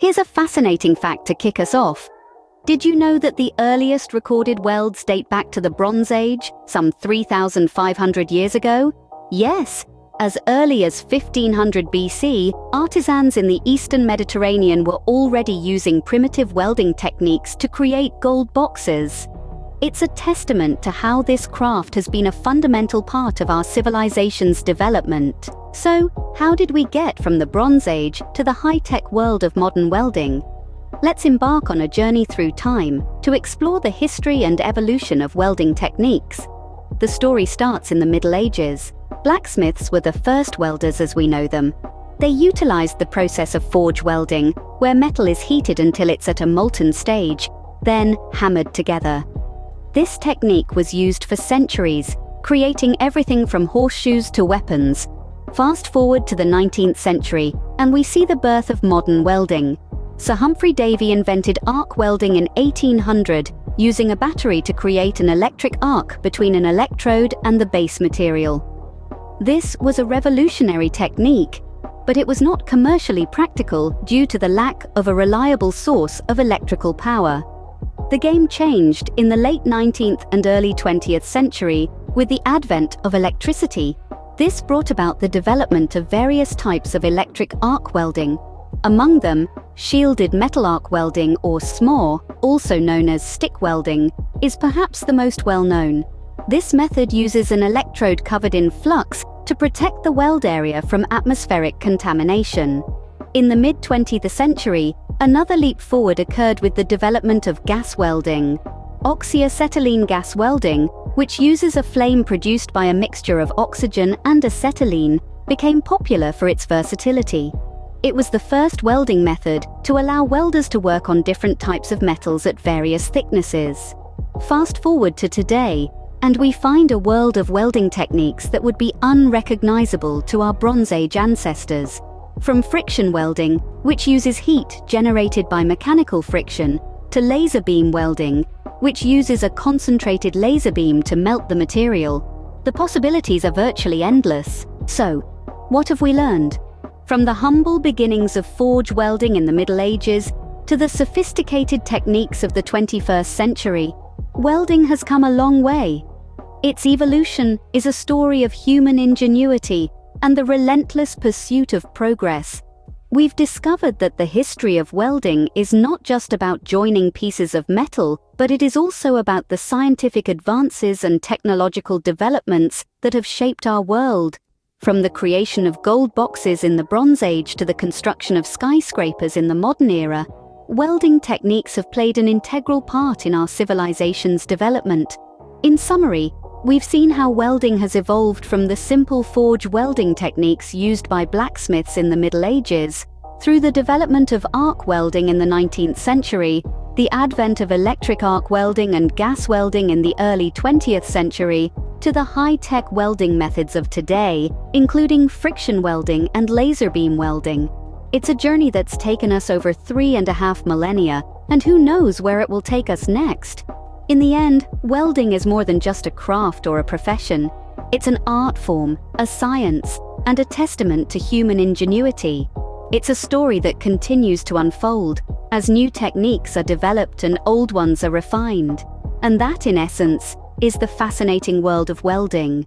Here's a fascinating fact to kick us off. Did you know that the earliest recorded welds date back to the Bronze Age, some 3,500 years ago? Yes, as early as 1500 BC, artisans in the Eastern Mediterranean were already using primitive welding techniques to create gold boxes. It's a testament to how this craft has been a fundamental part of our civilization's development. So, how did we get from the Bronze Age to the high-tech world of modern welding? Let's embark on a journey through time to explore the history and evolution of welding techniques. The story starts in the Middle Ages. Blacksmiths were the first welders as we know them. They utilized the process of forge welding, where metal is heated until it's at a molten stage, then hammered together. This technique was used for centuries, creating everything from horseshoes to weapons. Fast forward to the 19th century, and we see the birth of modern welding. Sir Humphrey Davy invented arc welding in 1800, using a battery to create an electric arc between an electrode and the base material. This was a revolutionary technique, but it was not commercially practical due to the lack of a reliable source of electrical power. The game changed in the late 19th and early 20th century with the advent of electricity. This brought about the development of various types of electric arc welding. Among them, shielded metal arc welding, or SMAW, also known as stick welding, is perhaps the most well-known. This method uses an electrode covered in flux to protect the weld area from atmospheric contamination. In the mid-20th century, another leap forward occurred with the development of gas welding. Oxyacetylene gas welding, which uses a flame produced by a mixture of oxygen and acetylene, became popular for its versatility. It was the first welding method to allow welders to work on different types of metals at various thicknesses. Fast forward to today, and we find a world of welding techniques that would be unrecognizable to our Bronze Age ancestors. From friction welding, which uses heat generated by mechanical friction, to laser beam welding, which uses a concentrated laser beam to melt the material. The possibilities are virtually endless. So, what have we learned? From the humble beginnings of forge welding in the Middle Ages to the sophisticated techniques of the 21st century, welding has come a long way. Its evolution is a story of human ingenuity and the relentless pursuit of progress. We've discovered that the history of welding is not just about joining pieces of metal, but it is also about the scientific advances and technological developments that have shaped our world. From the creation of gold boxes in the Bronze Age to the construction of skyscrapers in the modern era, welding techniques have played an integral part in our civilization's development. In summary, we've seen how welding has evolved from the simple forge welding techniques used by blacksmiths in the Middle Ages, through the development of arc welding in the 19th century, the advent of electric arc welding and gas welding in the early 20th century, to the high-tech welding methods of today, including friction welding and laser beam welding. It's a journey that's taken us over 3.5 millennia, and who knows where it will take us next. In the end, welding is more than just a craft or a profession. It's an art form, a science, and a testament to human ingenuity. It's a story that continues to unfold as new techniques are developed and old ones are refined. And that, in essence, is the fascinating world of welding.